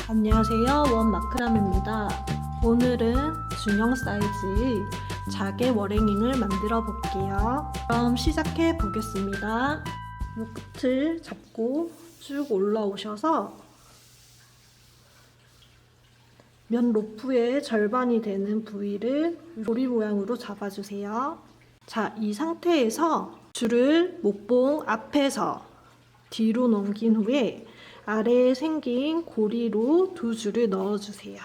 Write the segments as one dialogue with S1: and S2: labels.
S1: 안녕하세요, 원마크람입니다. 오늘은 중형 사이즈의 자개 워랭잉을 만들어 볼게요. 그럼 시작해 보겠습니다. 이 끝을 잡고 쭉 올라오셔서 면 로프의 절반이 되는 부위를 조리 모양으로 잡아주세요. 자, 이 상태에서 줄을 목봉 앞에서 뒤로 넘긴 후에 아래에 생긴 고리로 두 줄을 넣어주세요.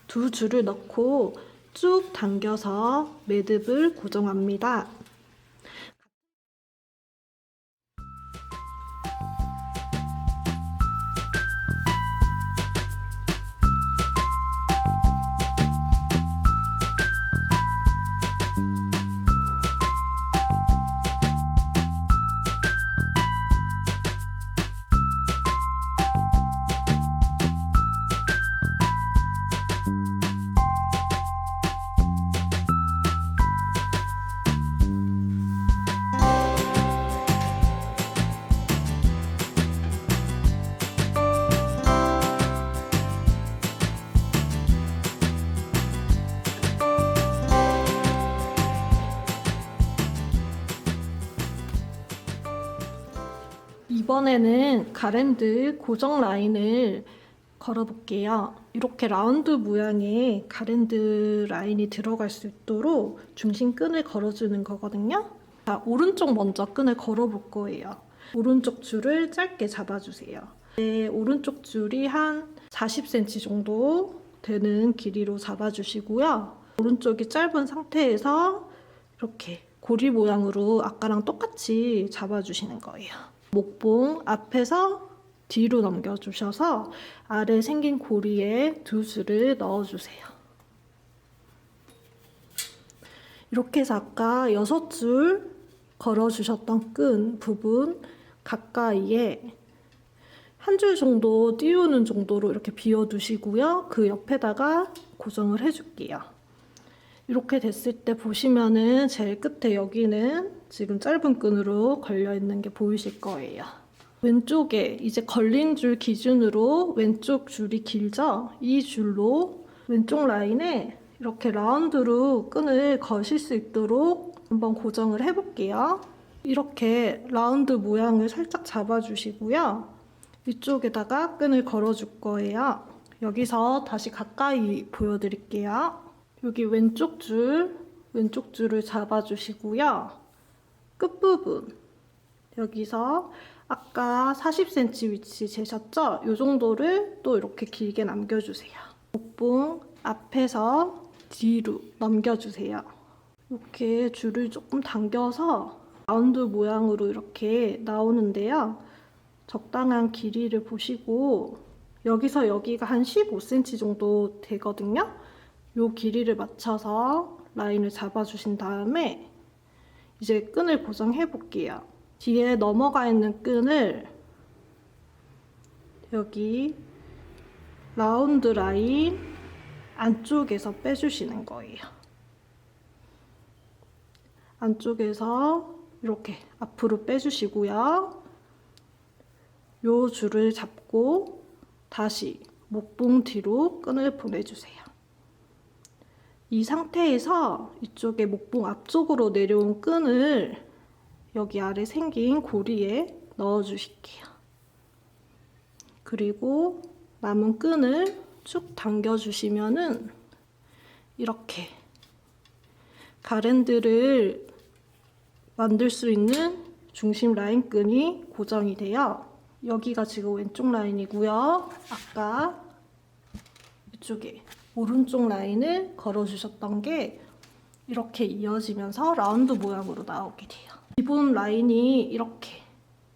S1: 두 줄을 넣고 쭉 당겨서 매듭을 고정합니다. 이번에는 가랜드 고정 라인을 걸어볼게요. 이렇게 라운드 모양의 가랜드 라인이 들어갈 수 있도록 중심끈을 걸어주는 거거든요. 자, 오른쪽 먼저 끈을 걸어볼 거예요. 오른쪽 줄을 짧게 잡아주세요. 네, 오른쪽 줄이 한 40cm 정도 되는 길이로 잡아주시고요. 오른쪽이 짧은 상태에서 이렇게 고리 모양으로 아까랑 똑같이 잡아주시는 거예요. 목봉 앞에서 뒤로 넘겨주셔서 아래 생긴 고리에 두 줄을 넣어주세요. 이렇게 해서 아까 6줄 걸어주셨던 끈 부분 가까이에 한 줄 정도 띄우는 정도로 이렇게 비워두시고요. 그 옆에다가 고정을 해줄게요. 이렇게 됐을 때 보시면은 제일 끝에 여기는 지금 짧은 끈으로 걸려있는 게 보이실 거예요. 왼쪽에 이제 걸린 줄 기준으로 왼쪽 줄이 길죠? 이 줄로 왼쪽 라인에 이렇게 라운드로 끈을 거실 수 있도록 한번 고정을 해볼게요. 이렇게 라운드 모양을 살짝 잡아주시고요. 이쪽에다가 끈을 걸어줄 거예요. 여기서 다시 가까이 보여드릴게요. 여기 왼쪽 줄을 잡아주시고요. 끝부분 여기서 아까 40cm 위치 재셨죠? 이 정도를 또 이렇게 길게 남겨주세요. 목봉 앞에서 뒤로 넘겨주세요. 이렇게 줄을 조금 당겨서 라운드 모양으로 이렇게 나오는데요. 적당한 길이를 보시고 여기서 여기가 한 15cm 정도 되거든요. 요 길이를 맞춰서 라인을 잡아주신 다음에 이제 끈을 고정해 볼게요. 뒤에 넘어가 있는 끈을 여기 라운드 라인 안쪽에서 빼주시는 거예요. 안쪽에서 이렇게 앞으로 빼주시고요. 요 줄을 잡고 다시 목봉 뒤로 끈을 보내주세요. 이 상태에서 이쪽에 목봉 앞쪽으로 내려온 끈을 여기 아래 생긴 고리에 넣어주실게요. 그리고 남은 끈을 쭉 당겨주시면은 이렇게 가랜드를 만들 수 있는 중심 라인 끈이 고정이 돼요. 여기가 지금 왼쪽 라인이고요. 아까 이쪽에 오른쪽 라인을 걸어주셨던 게 이렇게 이어지면서 라운드 모양으로 나오게 돼요. 기본 라인이 이렇게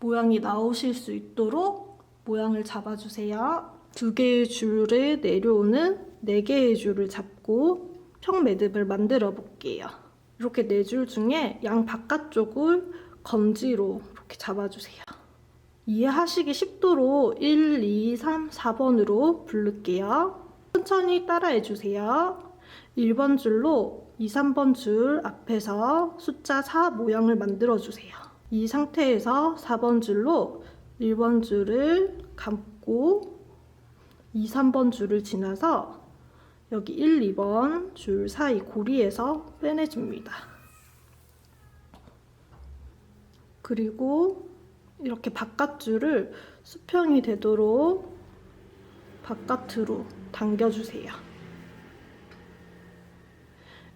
S1: 모양이 나오실 수 있도록 모양을 잡아주세요. 2개의 줄을 내려오는 4개의 줄을 잡고 평 매듭을 만들어 볼게요. 이렇게 4줄 중에 양 바깥쪽을 검지로 이렇게 잡아주세요. 이해하시기 쉽도록 1, 2, 3, 4번으로 부를게요. 천천히 따라해주세요. 1번 줄로 2, 3번 줄 앞에서 숫자 4 모양을 만들어주세요. 이 상태에서 4번 줄로 1번 줄을 감고 2, 3번 줄을 지나서 여기 1, 2번 줄 사이 고리에서 빼내줍니다. 그리고 이렇게 바깥줄을 수평이 되도록 바깥으로 당겨주세요.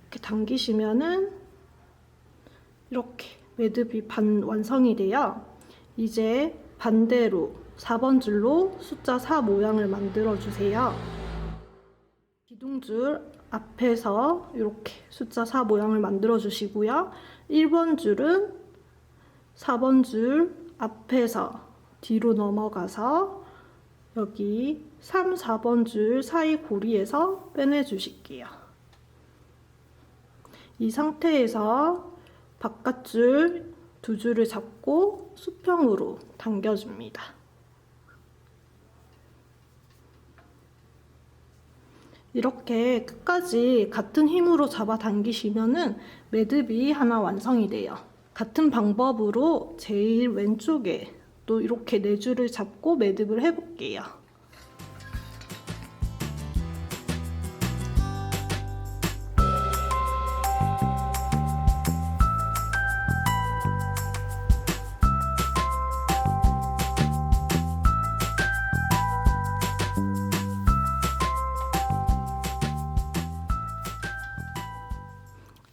S1: 이렇게 당기시면은 이렇게 매듭이 반 완성이 돼요. 이제 반대로 4번 줄로 숫자 4 모양을 만들어 주세요. 기둥줄 앞에서 이렇게 숫자 4 모양을 만들어 주시고요. 1번 줄은 4번 줄 앞에서 뒤로 넘어가서 여기 3, 4번 줄 사이 고리에서 빼내 주실게요. 이 상태에서 바깥줄 두 줄을 잡고 수평으로 당겨줍니다. 이렇게 끝까지 같은 힘으로 잡아 당기시면은 매듭이 하나 완성이 돼요. 같은 방법으로 제일 왼쪽에 또 이렇게 네 줄을 잡고 매듭을 해볼게요.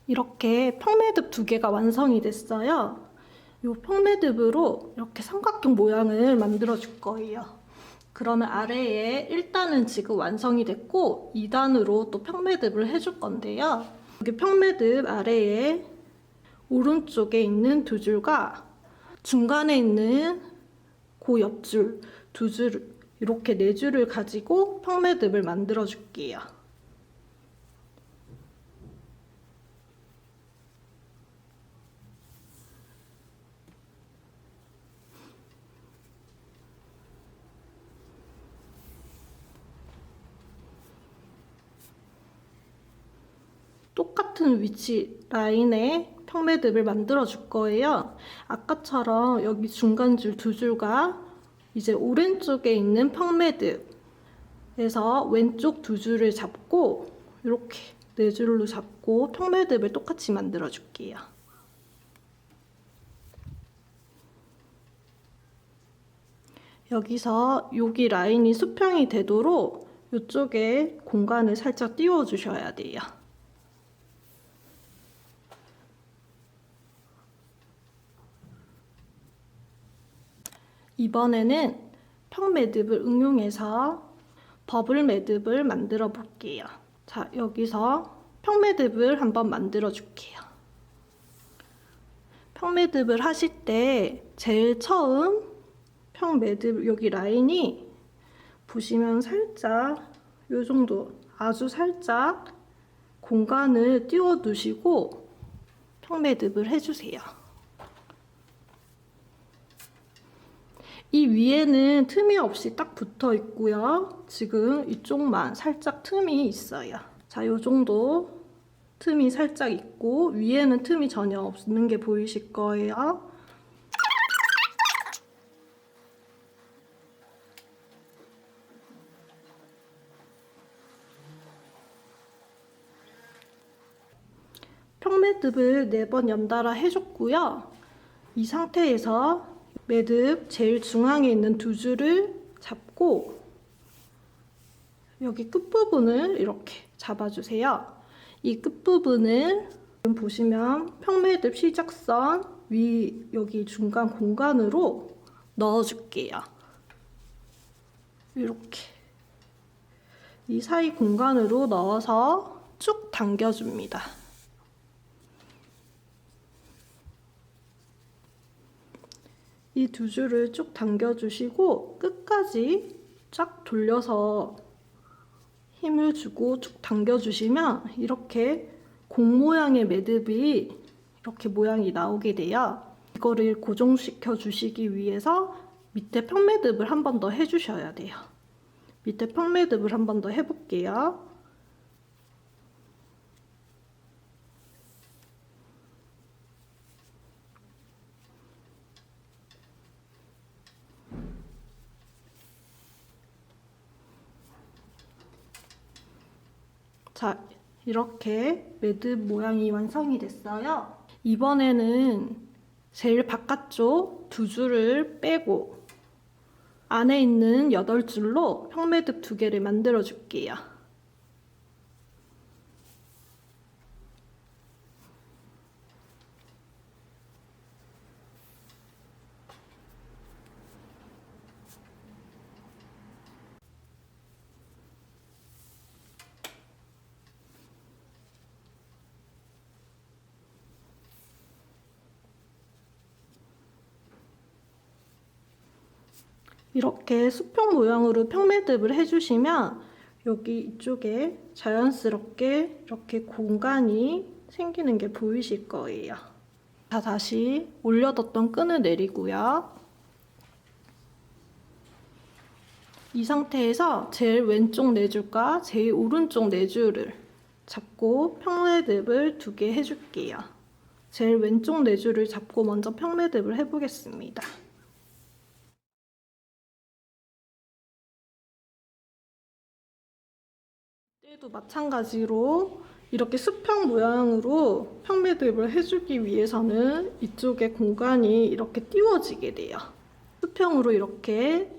S1: 이렇게 평매듭 두 개가 완성이 됐어요. 이 평매듭으로 이렇게 삼각형 모양을 만들어 줄 거예요. 그러면 아래에 1단은 지금 완성이 됐고 2단으로 또 평매듭을 해줄 건데요. 여기 평매듭 아래에 오른쪽에 있는 두 줄과 중간에 있는 그 옆줄 두 줄, 이렇게 네 줄을 가지고 평매듭을 만들어 줄게요. 똑같은 위치 라인에 평매듭을 만들어 줄 거예요. 아까처럼 여기 중간줄 두 줄과 이제 오른쪽에 있는 평매듭에서 왼쪽 두 줄을 잡고 이렇게 네 줄로 잡고 평매듭을 똑같이 만들어 줄게요. 여기서 여기 라인이 수평이 되도록 이쪽에 공간을 살짝 띄워 주셔야 돼요. 이번에는 평매듭을 응용해서 버블 매듭을 만들어 볼게요. 자, 여기서 평매듭을 한번 만들어 줄게요. 평매듭을 하실 때 제일 처음 평매듭 여기 라인이 보시면 살짝 요 정도 아주 살짝 공간을 띄워 두시고 평매듭을 해주세요. 이 위에는 틈이 없이 딱 붙어 있고요. 지금 이쪽만 살짝 틈이 있어요. 자, 요 정도 틈이 살짝 있고 위에는 틈이 전혀 없는 게 보이실 거예요. 평매듭을 4번 연달아 해줬고요. 이 상태에서 매듭 제일 중앙에 있는 두 줄을 잡고 여기 끝부분을 이렇게 잡아주세요. 이 끝부분을 보시면 평매듭 시작선 위 여기 중간 공간으로 넣어줄게요. 이렇게 이 사이 공간으로 넣어서 쭉 당겨줍니다. 이 두 줄을 쭉 당겨주시고 끝까지 쫙 돌려서 힘을 주고 쭉 당겨주시면 이렇게 공 모양의 매듭이 이렇게 모양이 나오게 돼요. 이거를 고정시켜 주시기 위해서 밑에 평매듭을 한 번 더 해주셔야 돼요. 밑에 평매듭을 한 번 더 해볼게요. 자, 이렇게 매듭 모양이 완성이 됐어요. 이번에는 제일 바깥쪽 두 줄을 빼고 안에 있는 8줄로 평매듭 2개를 만들어 줄게요. 이렇게 수평 모양으로 평매듭을 해주시면 여기 이쪽에 자연스럽게 이렇게 공간이 생기는 게 보이실 거예요. 자, 다시 올려뒀던 끈을 내리고요. 이 상태에서 제일 왼쪽 4줄과 제일 오른쪽 4줄을 잡고 평매듭을 2개 해줄게요. 제일 왼쪽 4줄을 잡고 먼저 평매듭을 해보겠습니다. 이때도 마찬가지로 이렇게 수평 모양으로 평매듭을 해주기 위해서는 이쪽에 공간이 이렇게 띄워지게 돼요. 수평으로 이렇게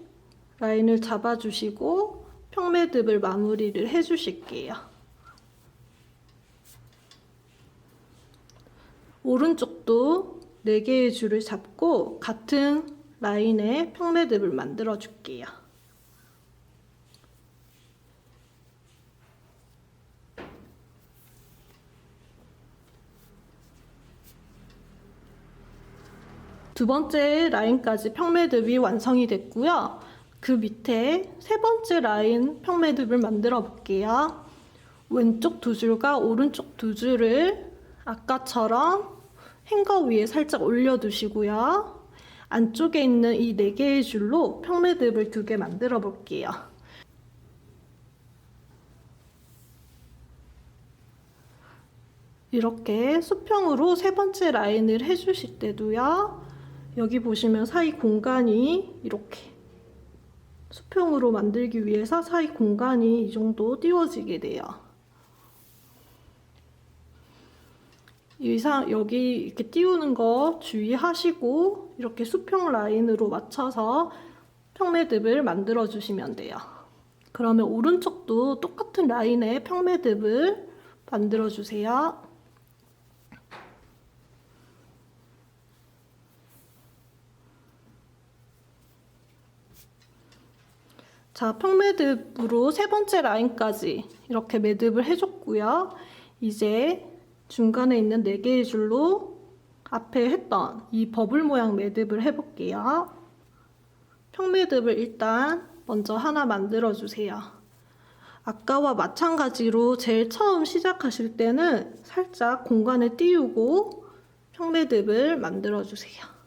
S1: 라인을 잡아주시고 평매듭을 마무리를 해주실게요. 오른쪽도 4개의 줄을 잡고 같은 라인에 평매듭을 만들어 줄게요. 두 번째 라인까지 평매듭이 완성이 됐고요. 그 밑에 세 번째 라인 평매듭을 만들어 볼게요. 왼쪽 2줄과 오른쪽 2줄을 아까처럼 행거 위에 살짝 올려두시고요. 안쪽에 있는 이 4개의 줄로 평매듭을 2개 만들어 볼게요. 이렇게 수평으로 세 번째 라인을 해주실 때도요. 여기 보시면 사이 공간이 이렇게 수평으로 만들기 위해서 사이 공간이 이 정도 띄워지게 돼요. 여기 이렇게 띄우는 거 주의하시고 이렇게 수평 라인으로 맞춰서 평매듭을 만들어 주시면 돼요. 그러면 오른쪽도 똑같은 라인에 평매듭을 만들어 주세요. 자, 평매듭으로 세 번째 라인까지 이렇게 매듭을 해줬고요. 이제 중간에 있는 4개의 줄로 앞에 했던 이 버블 모양 매듭을 해볼게요. 평매듭을 일단 먼저 하나 만들어주세요. 아까와 마찬가지로 제일 처음 시작하실 때는 살짝 공간을 띄우고 평매듭을 만들어주세요.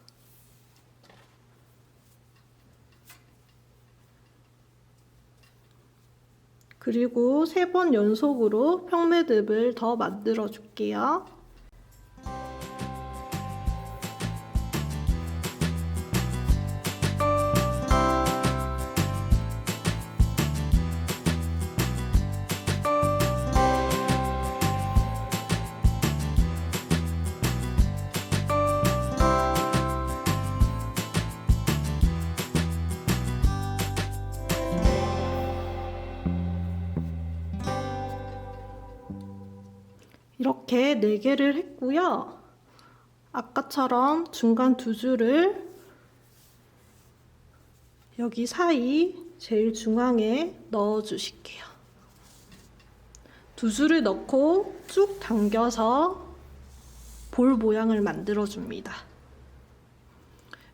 S1: 그리고 3번 연속으로 평매듭을 더 만들어 줄게요. 이렇게 4개를 했고요. 아까처럼 중간 2줄을 여기 사이 제일 중앙에 넣어 주실게요. 2줄을 넣고 쭉 당겨서 볼 모양을 만들어 줍니다.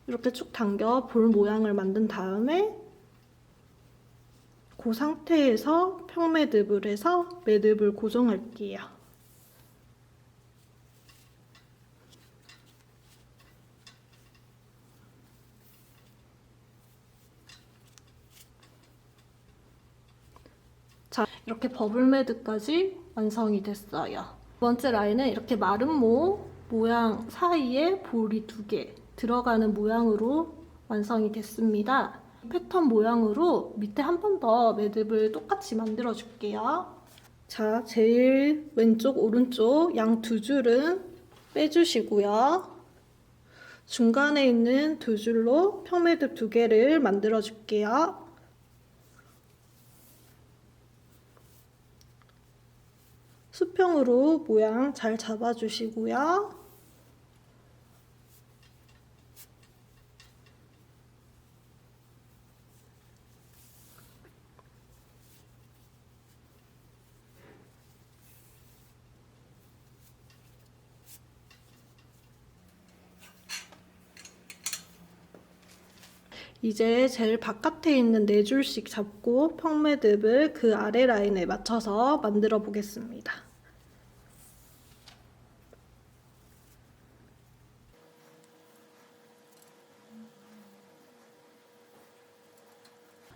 S1: 이렇게 쭉 당겨 볼 모양을 만든 다음에 그 상태에서 평매듭을 해서 매듭을 고정할게요. 자, 이렇게 버블 매듭까지 완성이 됐어요. 두 번째 라인은 이렇게 마른 모양 사이에 볼이 2개 들어가는 모양으로 완성이 됐습니다. 패턴 모양으로 밑에 한 번 더 매듭을 똑같이 만들어 줄게요. 자, 제일 왼쪽, 오른쪽 양 두 줄은 빼주시고요. 중간에 있는 두 줄로 평매듭 두 개를 만들어 줄게요. 수평으로 모양 잘 잡아주시고요. 이제 제일 바깥에 있는 네 줄씩 잡고 평매듭을 그 아래 라인에 맞춰서 만들어 보겠습니다.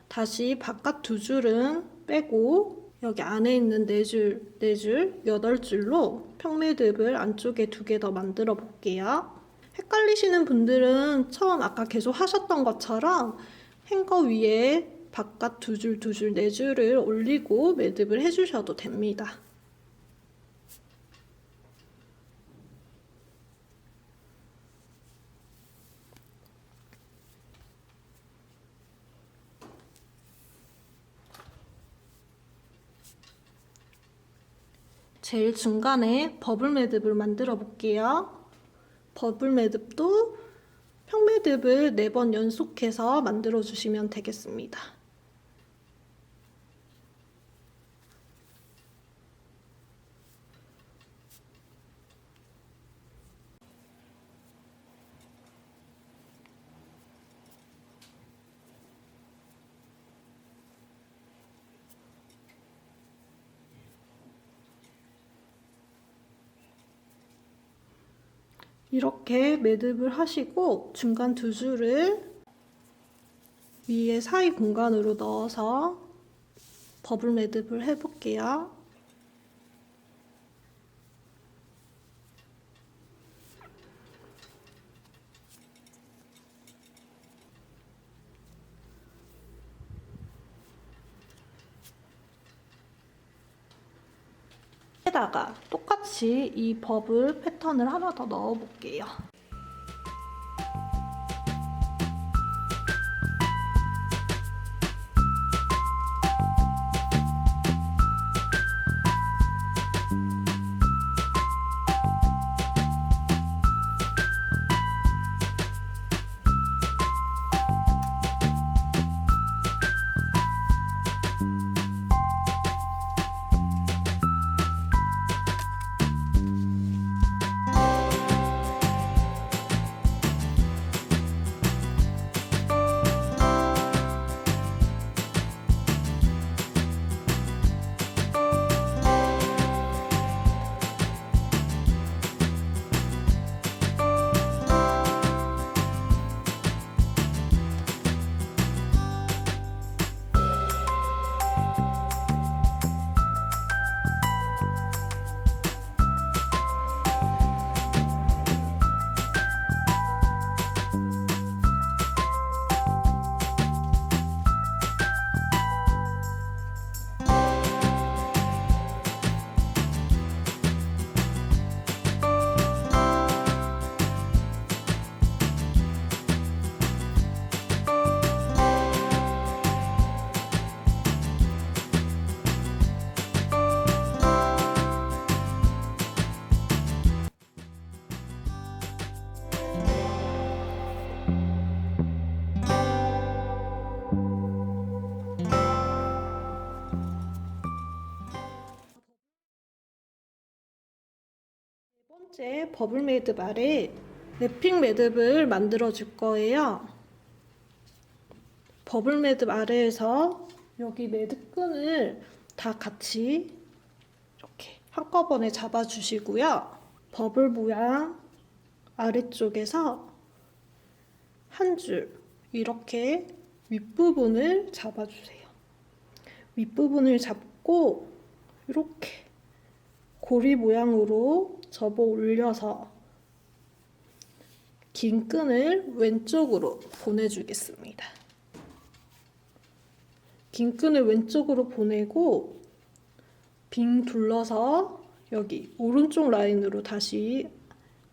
S1: 다시 바깥 두 줄은 빼고 여기 안에 있는 네 줄, 8줄로 평매듭을 안쪽에 두 개 더 만들어 볼게요. 헷갈리시는 분들은 처음 아까 계속 하셨던 것처럼 행거 위에 바깥 두 줄, 네 줄을 올리고 매듭을 해주셔도 됩니다. 제일 중간에 버블 매듭을 만들어 볼게요. 버블 매듭도 평매듭을 4번 연속해서 만들어 주시면 되겠습니다. 이렇게 매듭을 하시고 중간 두 줄을 위에 사이 공간으로 넣어서 버블 매듭을 해볼게요. 여기다가 똑같이 이 버블 패턴을 하나 더 넣어 볼게요. 번째 버블 매듭 아래 랩핑 매듭을 만들어 줄 거예요. 버블 매듭 아래에서 여기 매듭 끈을 다 같이 이렇게 한꺼번에 잡아 주시고요. 버블 모양 아래쪽에서 한 줄 이렇게 윗부분을 잡아 주세요. 윗부분을 잡고 이렇게 고리 모양으로 접어 올려서 긴 끈을 왼쪽으로 보내주겠습니다. 긴 끈을 왼쪽으로 보내고 빙 둘러서 여기 오른쪽 라인으로 다시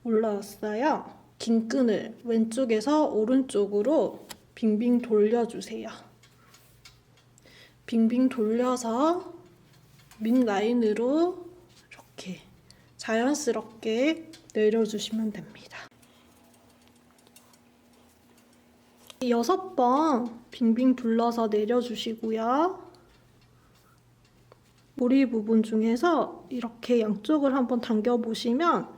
S1: 올라왔어요. 긴 끈을 왼쪽에서 오른쪽으로 빙빙 돌려주세요. 빙빙 돌려서 밑 라인으로 이렇게 자연스럽게 내려주시면 됩니다. 6번 빙빙 둘러서 내려주시고요. 고리 부분 중에서 이렇게 양쪽을 한번 당겨 보시면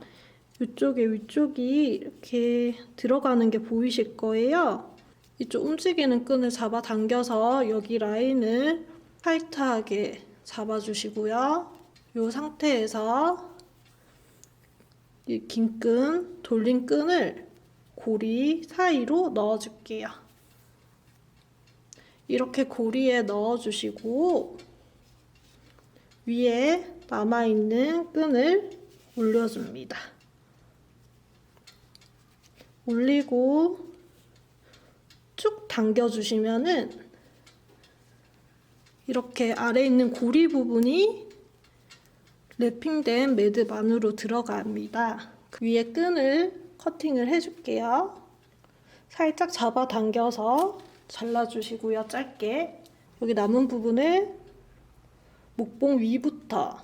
S1: 이쪽에 위쪽이 이렇게 들어가는 게 보이실 거예요. 이쪽 움직이는 끈을 잡아 당겨서 여기 라인을 타이트하게 잡아주시고요. 이 상태에서 이 긴 끈, 돌린 끈을 고리 사이로 넣어줄게요. 이렇게 고리에 넣어주시고 위에 남아있는 끈을 올려줍니다. 올리고 쭉 당겨주시면은 이렇게 아래에 있는 고리 부분이 랩핑된 매듭 안으로 들어갑니다. 그 위에 끈을 커팅을 해줄게요. 살짝 잡아 당겨서 잘라주시고요. 짧게 여기 남은 부분을 목봉 위부터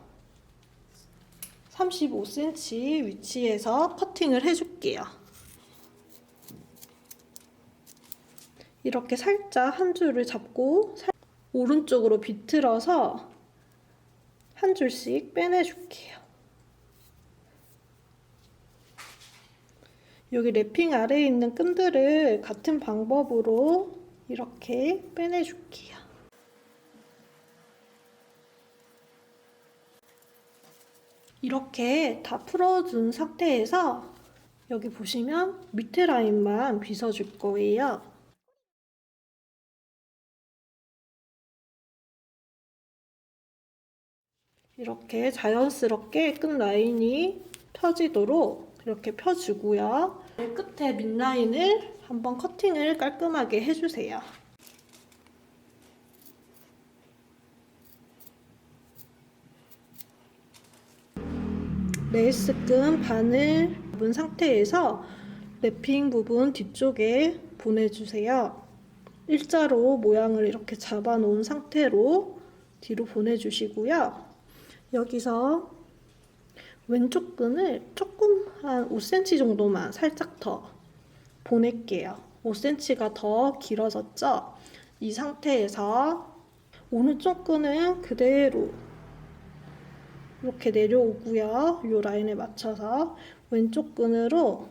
S1: 35cm 위치에서 커팅을 해줄게요. 이렇게 살짝 한 줄을 잡고 오른쪽으로 비틀어서 한 줄씩 빼내줄게요. 여기 랩핑 아래에 있는 끈들을 같은 방법으로 이렇게 빼내줄게요. 이렇게 다 풀어준 상태에서 여기 보시면 밑에 라인만 빗어줄 거예요. 이렇게 자연스럽게 끝 라인이 펴지도록 이렇게 펴주고요. 끝에 밑라인을 한번 커팅을 깔끔하게 해주세요. 레이스끈 반을 잡은 상태에서 랩핑 부분 뒤쪽에 보내주세요. 일자로 모양을 이렇게 잡아 놓은 상태로 뒤로 보내주시고요. 여기서 왼쪽 끈을 조금 한 5cm 정도만 살짝 더 보낼게요. 5cm가 더 길어졌죠? 이 상태에서 오른쪽 끈은 그대로 이렇게 내려오고요. 이 라인에 맞춰서 왼쪽 끈으로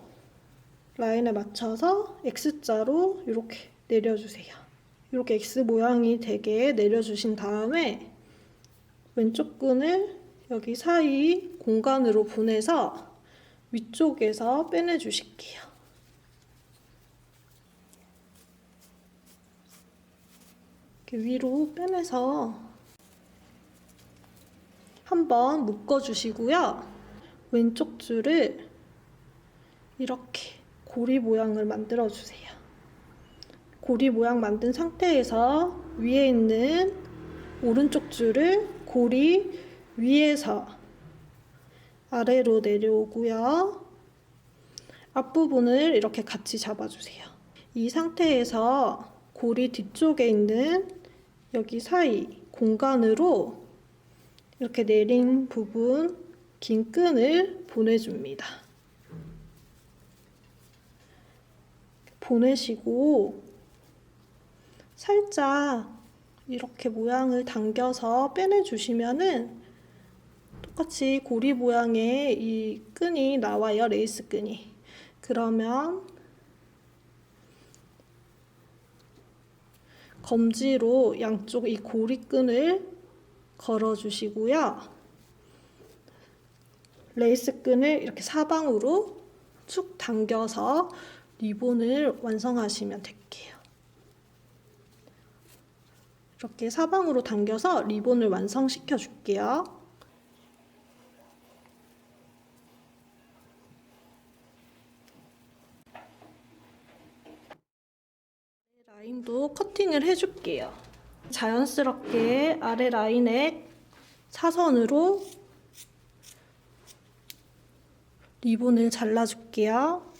S1: 라인에 맞춰서 X자로 이렇게 내려주세요. 이렇게 X 모양이 되게 내려주신 다음에 왼쪽 끈을 여기 사이 공간으로 보내서 위쪽에서 빼내주실게요. 이렇게 위로 빼내서 한번 묶어주시고요. 왼쪽 줄을 이렇게 고리 모양을 만들어주세요. 고리 모양 만든 상태에서 위에 있는 오른쪽 줄을 고리 위에서 아래로 내려오고요. 앞부분을 이렇게 같이 잡아주세요. 이 상태에서 고리 뒤쪽에 있는 여기 사이 공간으로 이렇게 내린 부분 긴 끈을 보내줍니다. 보내시고 살짝 이렇게 모양을 당겨서 빼내주시면은 똑같이 고리 모양의 이 끈이 나와요. 레이스 끈이. 그러면 검지로 양쪽 이 고리 끈을 걸어주시고요. 레이스 끈을 이렇게 사방으로 쭉 당겨서 리본을 완성하시면 될게요. 이렇게 사방으로 당겨서 리본을 완성시켜 줄게요. 라인도 커팅을 해줄게요. 자연스럽게 아래 라인에 사선으로 리본을 잘라줄게요.